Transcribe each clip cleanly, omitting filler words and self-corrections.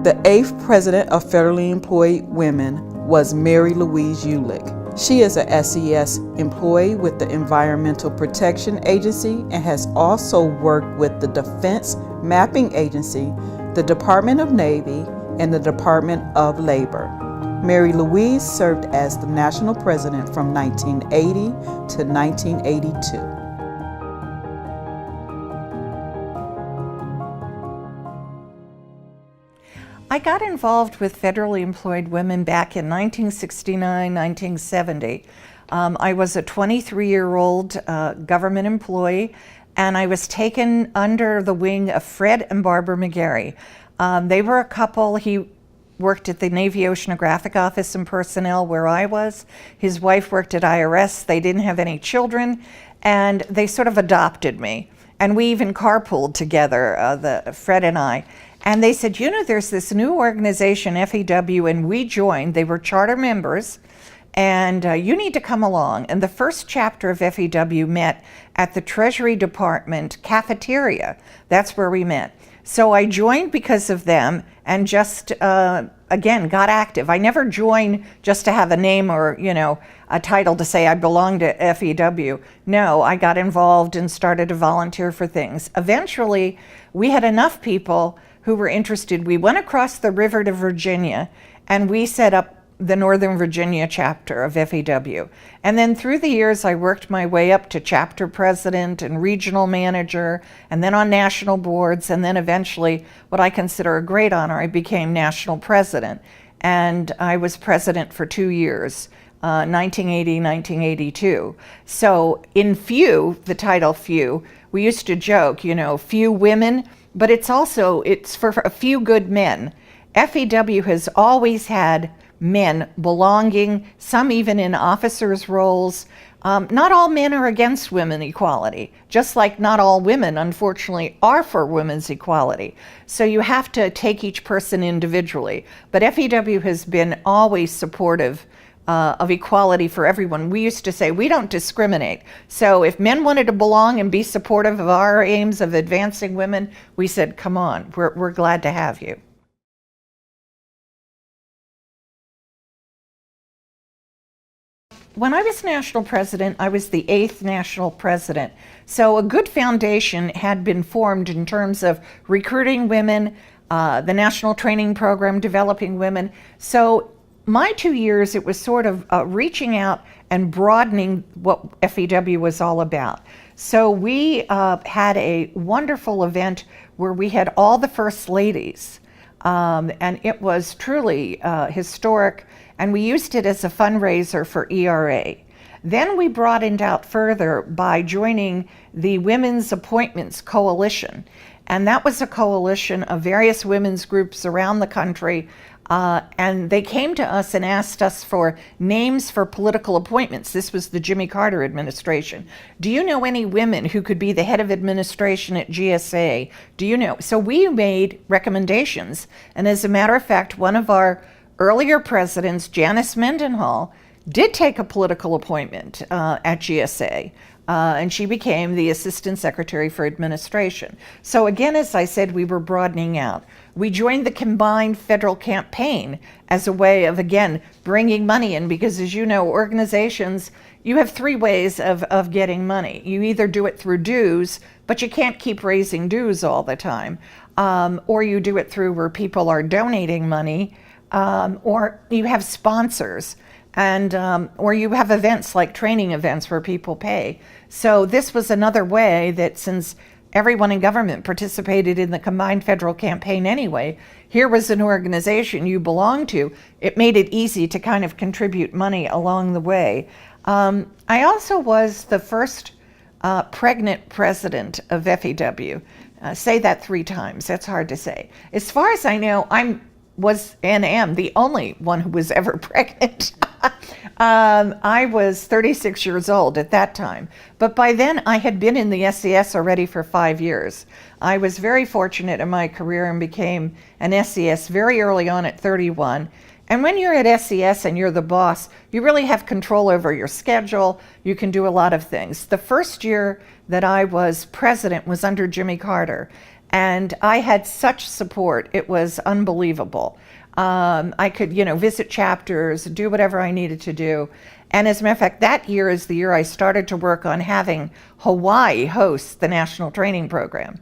The 8th president of Federally Employed Women was Marylouise Uhlig. She is a SES employee with the Environmental Protection Agency and has also worked with the Defense Mapping Agency, the Department of Navy, and the Department of Labor. Marylouise served as the national president from 1980 to 1982. I got involved with federally employed women back in 1969, 1970. I was a 23-year-old government employee, and I was taken under the wing of Fred and Barbara McGarry. They were a couple. He worked at the Navy Oceanographic Office and Personnel where I was. His wife worked at IRS. They didn't have any children, and they sort of adopted me. And we even carpooled together, Fred and I. And they said, you know, there's this new organization, FEW, and we joined. They were charter members, and you need to come along. And the first chapter of FEW met at the Treasury Department cafeteria. That's where we met. So I joined because of them and just, again, got active. I never joined just to have a name or, you know, a title to say I belong to FEW. No, I got involved and started to volunteer for things. Eventually, we had enough people who were interested. We went across the river to Virginia, and we set up the Northern Virginia chapter of FEW. And then through the years, I worked my way up to chapter president and regional manager, and then on national boards, and then eventually, what I consider a great honor, I became national president. And I was president for 2 years, 1980, 1982. So in FEW, the title FEW, we used to joke, you know, few women, but it's for a few good men. FEW has always had men belonging, some even in officers' roles. Not all men are against women equality, just like not all women, unfortunately, are for women's equality. So you have to take each person individually. But FEW has been always supportive of equality for everyone. We used to say we don't discriminate. So if men wanted to belong and be supportive of our aims of advancing women, we said, come on, we're glad to have you. When I was national president, I was the 8th national president. So a good foundation had been formed in terms of recruiting women, the national training program, developing women. So my 2 years, it was sort of reaching out and broadening what FEW was all about. So we had a wonderful event where we had all the first ladies, and it was truly historic, and we used it as a fundraiser for ERA. Then we broadened out further by joining the Women's Appointments Coalition, and that was a coalition of various women's groups around the country. And they came to us and asked us for names for political appointments. This was the Jimmy Carter administration. Do you know any women who could be the head of administration at GSA? Do you know? So we made recommendations. And as a matter of fact, one of our earlier presidents, Janice Mendenhall, did take a political appointment at GSA. And she became the Assistant Secretary for Administration. So again, as I said, we were broadening out. We joined the combined federal campaign as a way of, again, bringing money in, because as you know, organizations, you have 3 ways of getting money. You either do it through dues, but you can't keep raising dues all the time, or you do it through where people are donating money, or you have sponsors. And or you have events like training events where people pay. So this was another way that, since everyone in government participated in the combined federal campaign anyway, here was an organization you belonged to. It made it easy to kind of contribute money along the way. I also was the first pregnant president of FEW. Say that 3 times, that's hard to say. As far as I know, was and am the only one who was ever pregnant. I was 36 years old at that time, but by then I had been in the SES already for 5 years. I was very fortunate in my career and became an SES very early on at 31. And when you're at SES and you're the boss, you really have control over your schedule. You can do a lot of things. The first year that I was president was under Jimmy Carter. And I had such support. It was unbelievable. I could, visit chapters, do whatever I needed to do. And as a matter of fact, that year is the year I started to work on having Hawaii host the National Training Program.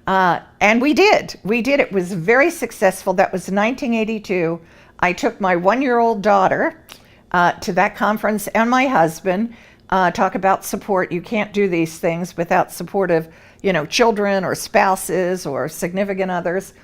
And we did. It was very successful. That was 1982. I took my 1-year-old daughter to that conference and my husband. Talk about support. You can't do these things without support of, children or spouses or significant others.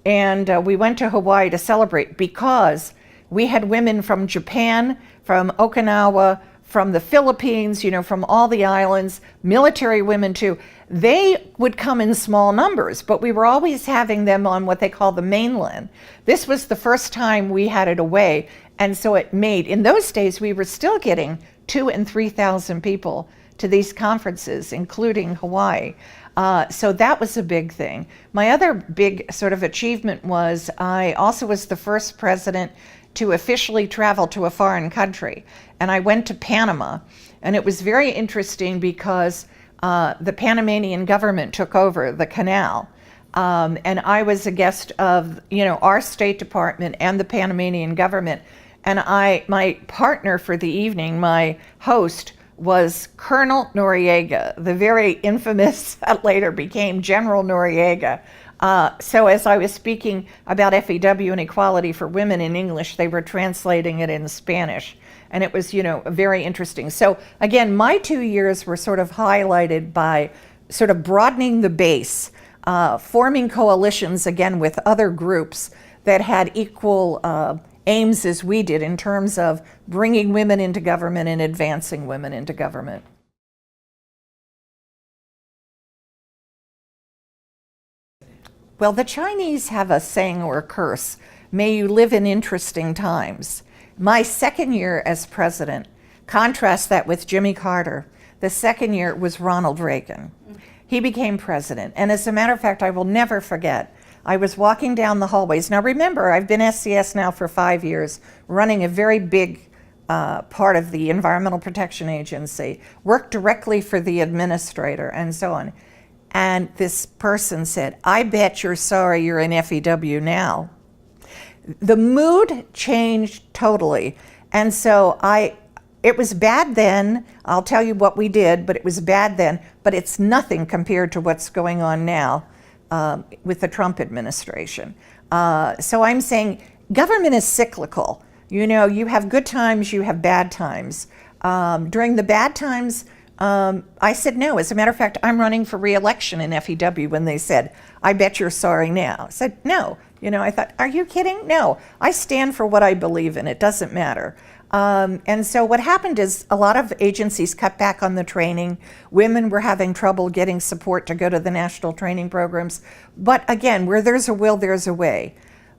And we went to Hawaii to celebrate because we had women from Japan, from Okinawa, from the Philippines, from all the islands, military women too. They would come in small numbers, but we were always having them on what they call the mainland. This was the first time we had it away. And so it made, in those days, we were still getting 2,000 and 3,000 people to these conferences, including Hawaii. So that was a big thing. My other big sort of achievement was I also was the first president to officially travel to a foreign country. And I went to Panama. And it was very interesting because the Panamanian government took over the canal. And I was a guest of, our State Department and the Panamanian government. And my partner for the evening, my host, was Colonel Noriega, the very infamous, later became General Noriega. So as I was speaking about FEW and equality for women in English, they were translating it in Spanish. And it was, very interesting. So again, my 2 years were sort of highlighted by sort of broadening the base, forming coalitions again with other groups that had equal aims as we did in terms of bringing women into government and advancing women into government. Well, the Chinese have a saying or a curse, may you live in interesting times. My second year as president, contrast that with Jimmy Carter. The second year was Ronald Reagan. He became president. And as a matter of fact, I will never forget, I was walking down the hallways. Now remember, I've been SCS now for 5 years, running a very big part of the Environmental Protection Agency, worked directly for the administrator and so on. And this person said, I bet you're sorry you're in FEW now. The mood changed totally. And so it was bad then. I'll tell you what we did, but it was bad then. But it's nothing compared to what's going on now with the Trump administration. So I'm saying government is cyclical. You have good times, you have bad times. During the bad times, I said no. As a matter of fact, I'm running for re-election in FEW when they said, I bet you're sorry now. I said, no. I thought, are you kidding? No, I stand for what I believe in. It doesn't matter. And so what happened is a lot of agencies cut back on the training. Women were having trouble getting support to go to the national training programs. But again, where there's a will, there's a way.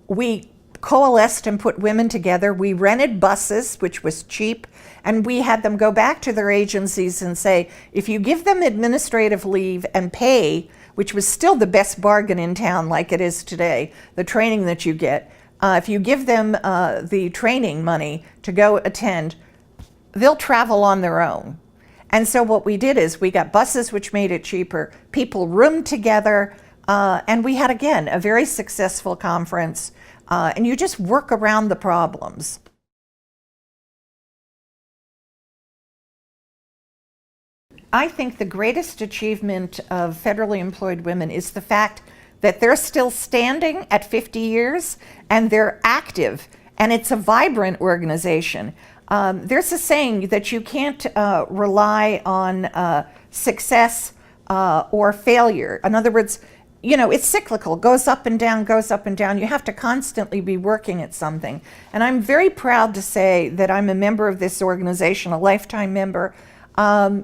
We coalesced and put women together. We rented buses, which was cheap, and we had them go back to their agencies and say, if you give them administrative leave and pay, which was still the best bargain in town like it is today, the training that you get, if you give them the training money to go attend, they'll travel on their own. And so what we did is we got buses, which made it cheaper, people roomed together, and we had, again, a very successful conference. And you just work around the problems. I think the greatest achievement of federally employed women is the fact that they're still standing at 50 years and they're active, and it's a vibrant organization. There's a saying that you can't rely on success or failure. In other words, it's cyclical, goes up and down, goes up and down. You have to constantly be working at something. And I'm very proud to say that I'm a member of this organization, a lifetime member,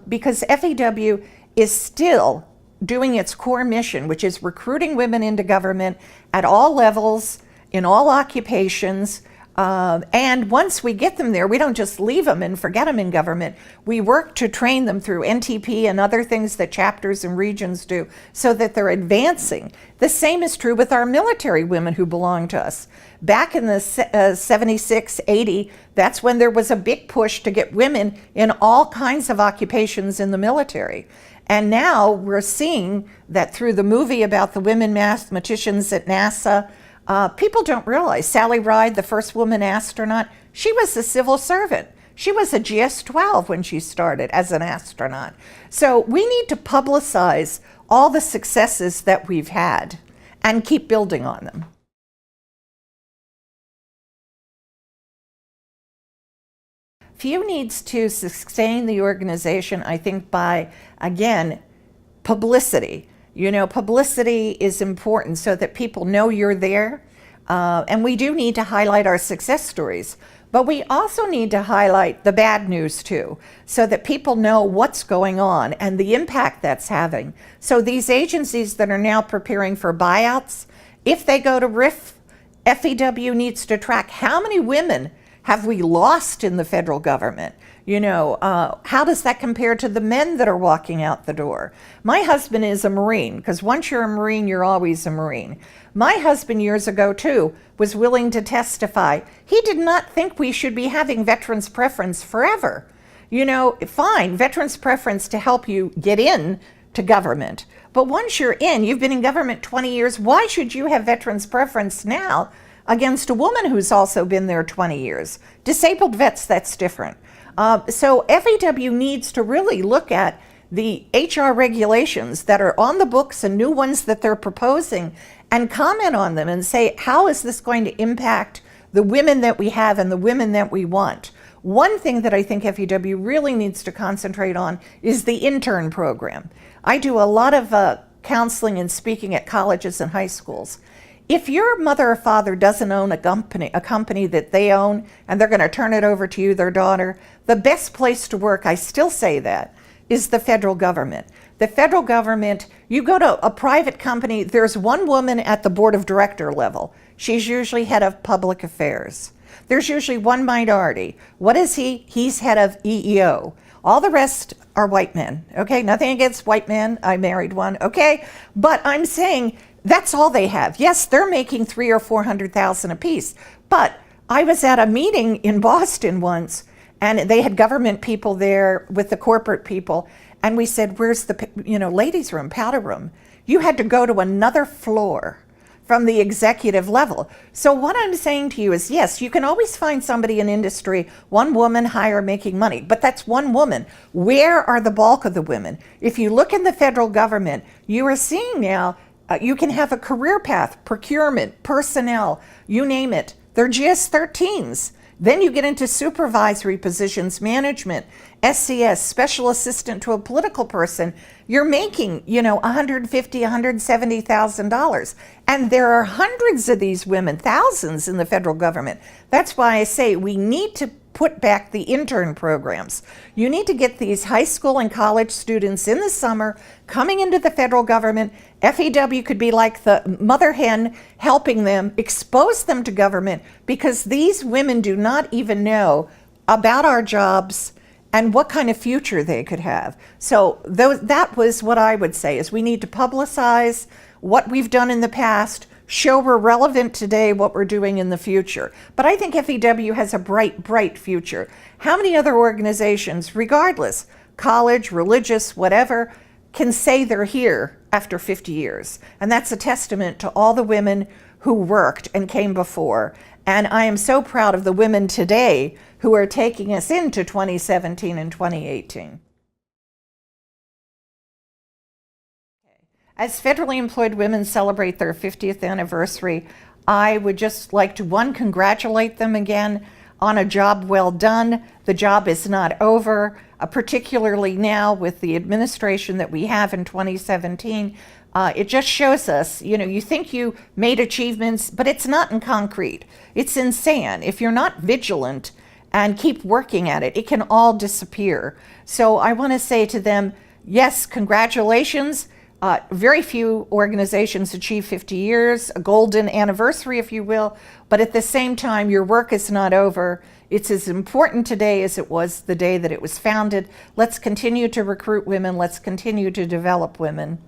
because FEW is still doing its core mission, which is recruiting women into government at all levels, in all occupations. And once we get them there, we don't just leave them and forget them in government. We work to train them through NTP and other things that chapters and regions do so that they're advancing. The same is true with our military women who belong to us. Back in the 76, 80, that's when there was a big push to get women in all kinds of occupations in the military. And now we're seeing that through the movie about the women mathematicians at NASA, people don't realize Sally Ride, the first woman astronaut, she was a civil servant. She was a GS-12 when she started as an astronaut. So we need to publicize all the successes that we've had and keep building on them. FEW needs to sustain the organization, I think, by, again, publicity. You know, publicity is important so that people know you're there. And we do need to highlight our success stories. But we also need to highlight the bad news too, so that people know what's going on and the impact that's having. So these agencies that are now preparing for buyouts, if they go to RIF, FEW needs to track how many women have we lost in the federal government? You know, how does that compare to the men that are walking out the door? My husband is a Marine, because once you're a Marine, you're always a Marine. My husband years ago, too, was willing to testify. He did not think we should be having veterans preference forever. You know, fine, veterans preference to help you get in to government. But once you're in, you've been in government 20 years, why should you have veterans preference now against a woman who's also been there 20 years? Disabled vets, that's different. So FEW needs to really look at the HR regulations that are on the books and new ones that they're proposing and comment on them and say, how is this going to impact the women that we have and the women that we want? One thing that I think FEW really needs to concentrate on is the intern program. I do a lot of counseling and speaking at colleges and high schools. If your mother or father doesn't own a company that they own, and they're going to turn it over to you, their daughter, the best place to work, I still say that, is the federal government. The federal government, you go to a private company, there's one woman at the board of director level. She's usually head of public affairs. There's usually one minority. What is he? He's head of EEO. All the rest are white men, okay? Nothing against white men. I married one, okay? But I'm saying that's all they have. Yes, they're making $300,000 or $400,000 apiece. But I was at a meeting in Boston once, and they had government people there with the corporate people, and we said, where's the, ladies' room, powder room? You had to go to another floor from the executive level. So what I'm saying to you is, yes, you can always find somebody in industry, one woman higher making money, but that's one woman. Where are the bulk of the women? If you look in the federal government, you are seeing now, you can have a career path, procurement, personnel, you name it. They're GS-13s. Then you get into supervisory positions, management, SCS, special assistant to a political person. You're making, $150,000, $170,000. And there are hundreds of these women, thousands in the federal government. That's why I say we need to put back the intern programs. You need to get these high school and college students in the summer coming into the federal government. FEW could be like the mother hen helping them, expose them to government, because these women do not even know about our jobs and what kind of future they could have. So that was what I would say, is we need to publicize what we've done in the past, show we're relevant today, what we're doing in the future. But I think FEW has a bright, bright future. How many other organizations, regardless, college, religious, whatever, can say they're here after 50 years? And that's a testament to all the women who worked and came before. And I am so proud of the women today who are taking us into 2017 and 2018. As federally employed women celebrate their 50th anniversary, I would just like to, one, congratulate them again on a job well done. The job is not over, particularly now with the administration that we have in 2017. It just shows us, you think you made achievements, but it's not in concrete. It's in sand. If you're not vigilant and keep working at it, it can all disappear. So I want to say to them, yes, congratulations. Very few organizations achieve 50 years, a golden anniversary, if you will, but at the same time, your work is not over. It's as important today as it was the day that it was founded. Let's continue to recruit women. Let's continue to develop women.